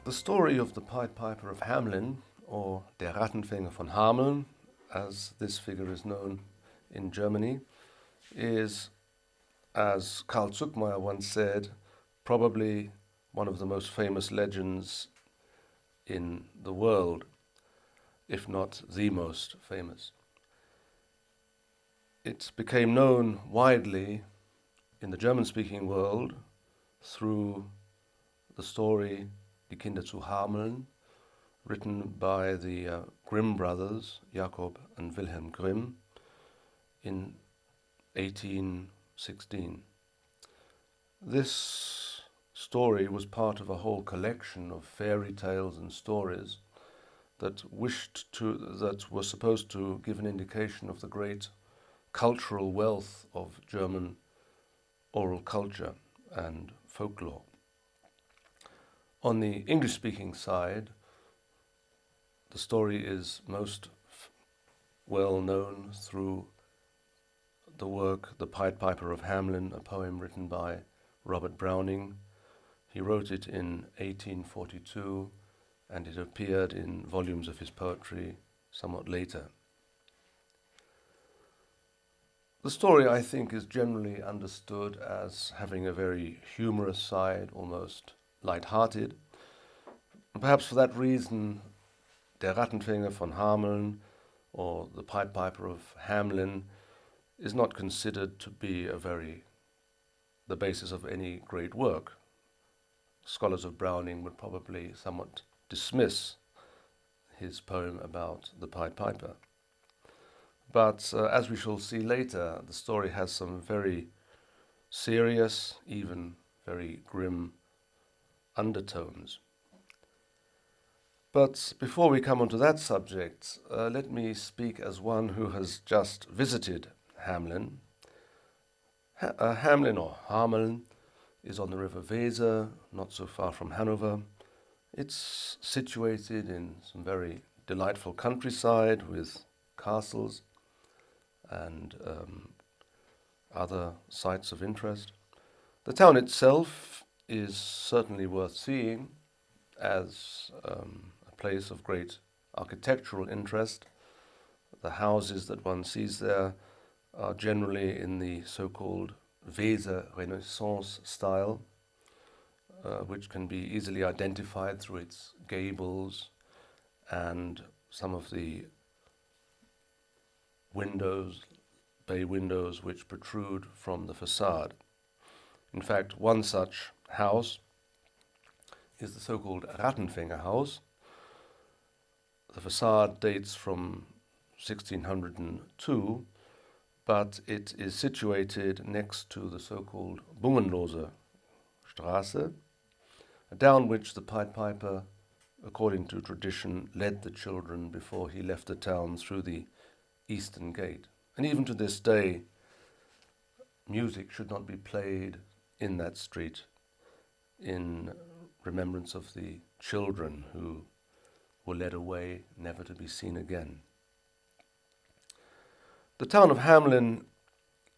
The story of the Pied Piper of Hamelin, or Der Rattenfänger von Hameln, as this figure is known in Germany, is, as Karl Zuckmayer once said, probably one of the most famous legends in the world, if not the most famous. It became known widely in the German-speaking world through the story Die Kinder zu Hameln, written by the Grimm brothers, Jakob and Wilhelm Grimm, in 1816. This story was part of a whole collection of fairy tales and stories that were supposed to give an indication of the great cultural wealth of German oral culture and folklore. On the English-speaking side, the story is most well known through the work The Pied Piper of Hamelin, a poem written by Robert Browning. He wrote it in 1842, and it appeared in volumes of his poetry somewhat later. The story, I think, is generally understood as having a very humorous side, almost light-hearted. And perhaps for that reason, Der Rattenfänger von Hameln, or The Pied Piper of Hamelin, is not considered to be the basis of any great work. Scholars of Browning would probably somewhat dismiss his poem about the Pied Piper. But as we shall see later, the story has some very serious, even very grim undertones. But before we come onto that subject, let me speak as one who has just visited Hamelin. Hamelin, or Hameln, is on the river Weser, not so far from Hanover. It's situated in some very delightful countryside with castles and other sites of interest. The town itself is certainly worth seeing as a place of great architectural interest. The houses that one sees there are generally in the so-called Weser Renaissance style, which can be easily identified through its gables and some of the bay windows which protrude from the facade. In fact, one such house is the so-called Rattenfänger house. The facade dates from 1602, but it is situated next to the so-called Bungenlose Straße, down which the Pied Piper, according to tradition, led the children before he left the town through the Eastern Gate. And even to this day, music should not be played in that street in remembrance of the children who were led away, never to be seen again. The town of Hamelin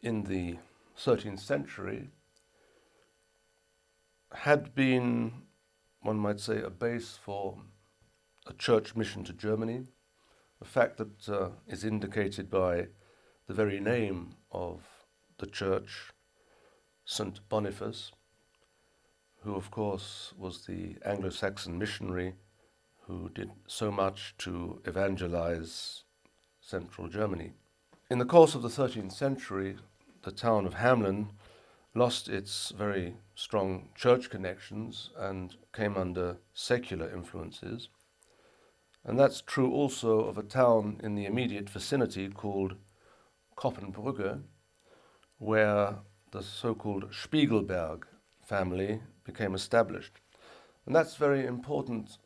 in the 13th century had been, one might say, a base for a church mission to Germany, a fact that is indicated by the very name of the church, St. Boniface, who of course was the Anglo-Saxon missionary who did so much to evangelize central Germany. In the course of the 13th century, the town of Hamelin lost its very strong church connections and came under secular influences. And that's true also of a town in the immediate vicinity called Coppenbruegge, where the so-called Spiegelberg family became established. And that's very important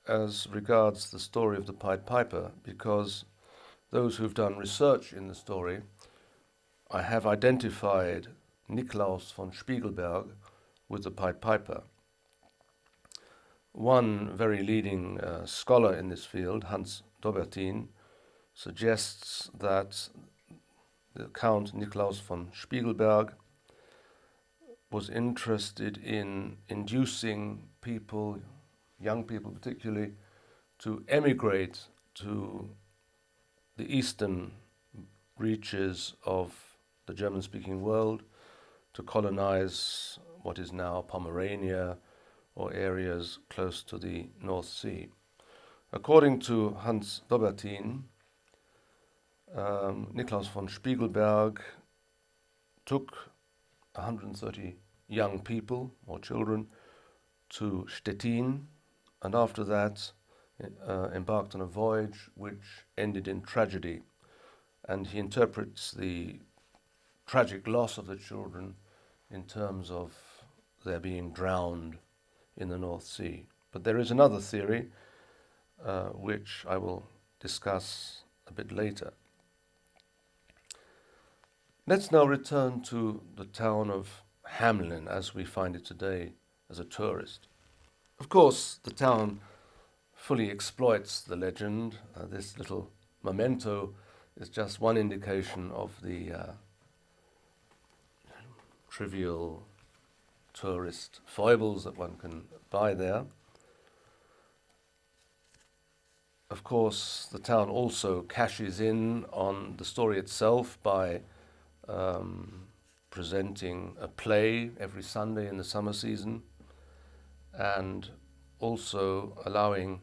as regards the story of the Pied Piper, because those who've done research in the story, I have identified Niklaus von Spiegelberg with the Pied Piper. One very leading scholar in this field, Hans Dobertin, suggests that the Count Niklaus von Spiegelberg was interested in inducing people, young people particularly, to emigrate to the eastern reaches of the German-speaking world, to colonize what is now Pomerania or areas close to the North Sea. According to Hans Dobertin, Niklaus von Spiegelberg took 130 young people or children to Stettin, and after that embarked on a voyage which ended in tragedy. And he interprets the tragic loss of the children in terms of their being drowned in the North Sea. But there is another theory which I will discuss a bit later. Let's now return to the town of Hamelin as we find it today as a tourist. Of course, the town fully exploits the legend. This little memento is just one indication of the trivial tourist foibles that one can buy there. Of course, the town also cashes in on the story itself by presenting a play every Sunday in the summer season, and also allowing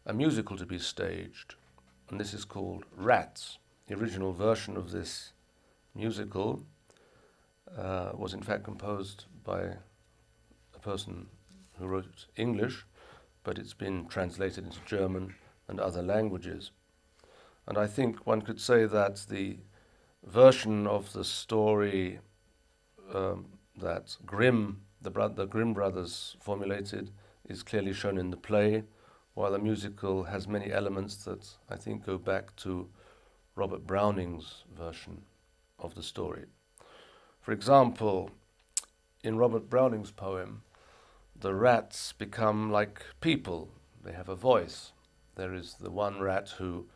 a musical to be staged, and this is called Rats. The original version of this musical was in fact composed by a person who wrote English, but it's been translated into German and other languages. And I think one could say that the version of the story that the Grimm brothers formulated is clearly shown in the play, while the musical has many elements that I think go back to Robert Browning's version of the story. For example, in Robert Browning's poem, the rats become like people. They have a voice. There is the one rat who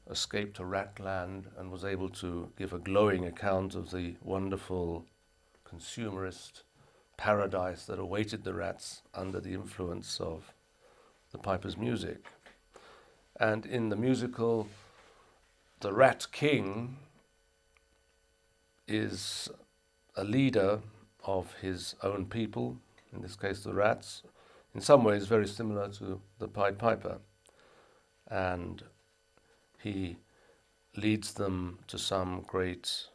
escaped to Ratland and was able to give a glowing account of the wonderful consumerist paradise that awaited the rats under the influence of the piper's music. And in the musical, the Rat King is a leader of his own people, in this case the rats, in some ways very similar to the Pied Piper. And he leads them to some great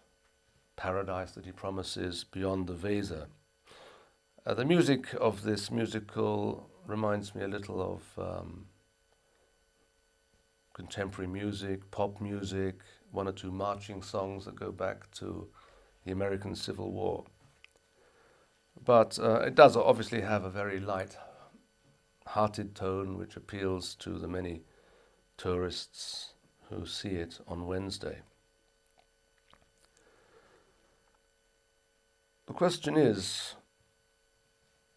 paradise that he promises beyond the Weser. The music of this musical reminds me a little of contemporary music, pop music, one or two marching songs that go back to the American Civil War. But it does obviously have a very light-hearted tone which appeals to the many tourists who see it on Wednesday. The question is,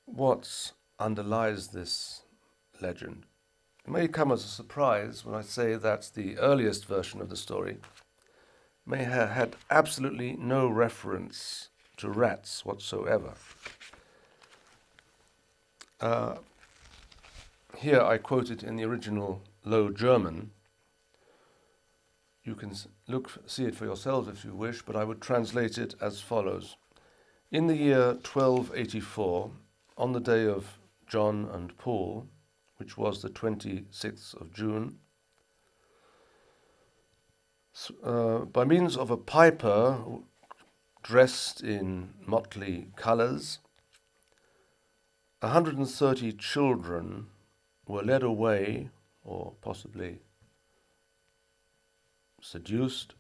what underlies this legend? It may come as a surprise when I say that the earliest version of the story may have had absolutely no reference to rats whatsoever. Here I quote it in the original Low German. You can see it for yourselves if you wish, but I would translate it as follows. In the year 1284, on the day of John and Paul, which was the 26th of June, by means of a piper dressed in motley colours, 130 children were led away, or possibly seduced,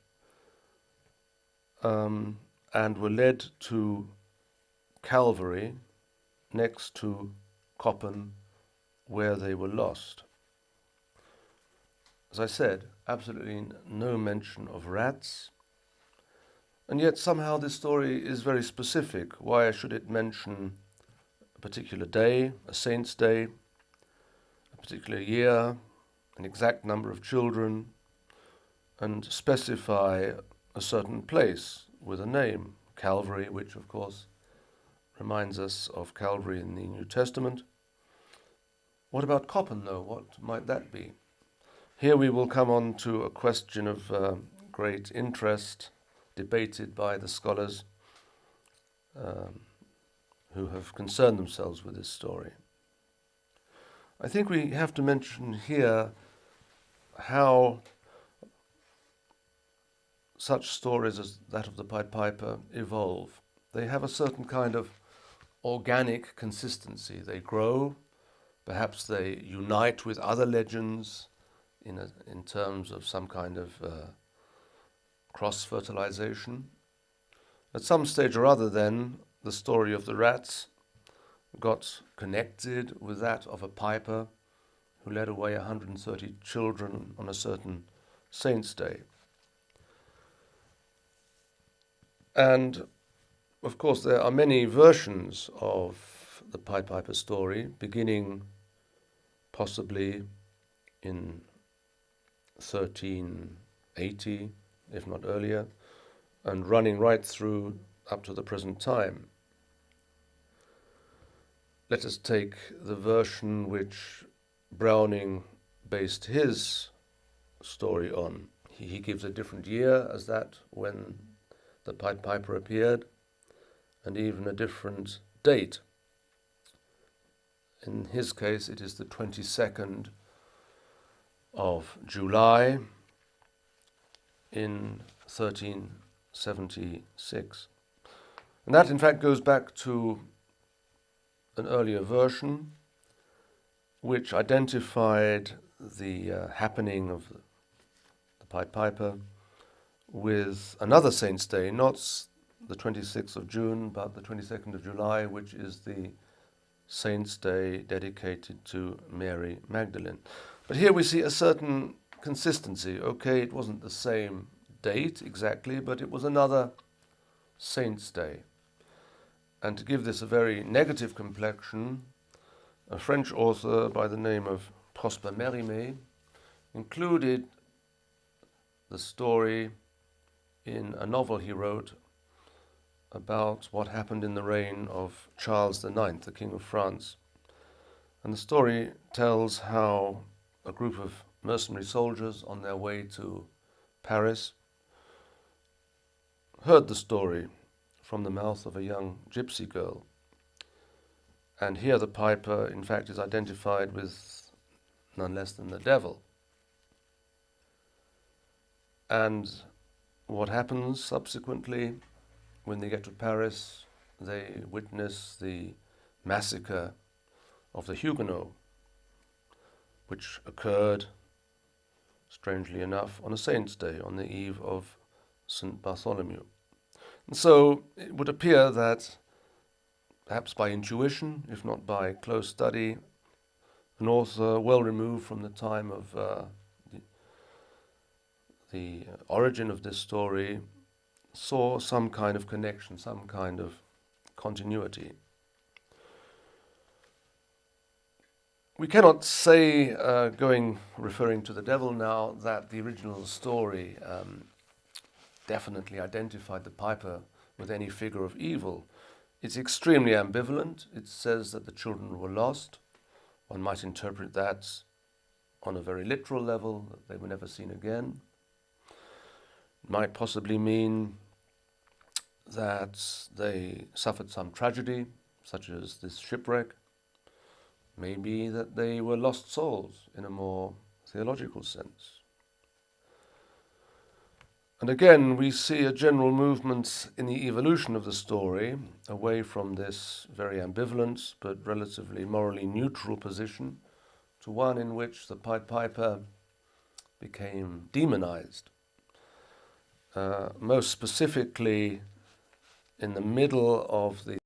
and were led to Calvary next to Coppenbruegge, where they were lost. As I said, absolutely no mention of rats, and yet somehow this story is very specific. Why should it mention a particular day, a saint's day, a particular year, an exact number of children, and specify a certain place with a name, Calvary, which of course reminds us of Calvary in the New Testament, What about Coppenbruegge, though? What might that be? Here we will come on to a question of great interest, debated by the scholars who have concerned themselves with this story. I think we have to mention here how such stories as that of the Pied Piper evolve. They have a certain kind of organic consistency. They grow, perhaps they unite with other legends in terms of some kind of cross-fertilization. At some stage or other then, the story of the rats got connected with that of a piper who led away 130 children on a certain saint's day. And of course there are many versions of the Pied Piper story, beginning possibly in 1380, if not earlier, and running right through up to the present time. Let us take the version which Browning based his story on. He gives a different year as that when the Pied Piper appeared, and even a different date. In his case, it is the 22nd of July in 1376. And that, in fact, goes back to an earlier version which identified the happening of the Pied Piper with another saint's day, not the 26th of June, but the 22nd of July, which is the saint's day dedicated to Mary Magdalene. But here we see a certain consistency. Okay, it wasn't the same date exactly, but it was another saint's day. And to give this a very negative complexion, a French author by the name of Prosper Mérimée included the story in a novel he wrote about what happened in the reign of Charles IX, the King of France. And the story tells how a group of mercenary soldiers on their way to Paris heard the story from the mouth of a young gypsy girl. And here the piper, in fact, is identified with none less than the devil. And what happens subsequently when they get to Paris? They witness the massacre of the Huguenots, which occurred, strangely enough, on a saint's day, on the eve of St. Bartholomew. And so it would appear that, perhaps by intuition, if not by close study, an author well removed from the time of the origin of this story saw some kind of connection, some kind of continuity. We cannot say, referring to the devil now, that the original story definitely identified the piper with any figure of evil. It's extremely ambivalent. It says that the children were lost. One might interpret that on a very literal level, that they were never seen again. It might possibly mean that they suffered some tragedy, such as this shipwreck. Maybe that they were lost souls in a more theological sense. And again, we see a general movement in the evolution of the story away from this very ambivalent but relatively morally neutral position to one in which the Pied Piper became demonized. Most specifically in the middle of the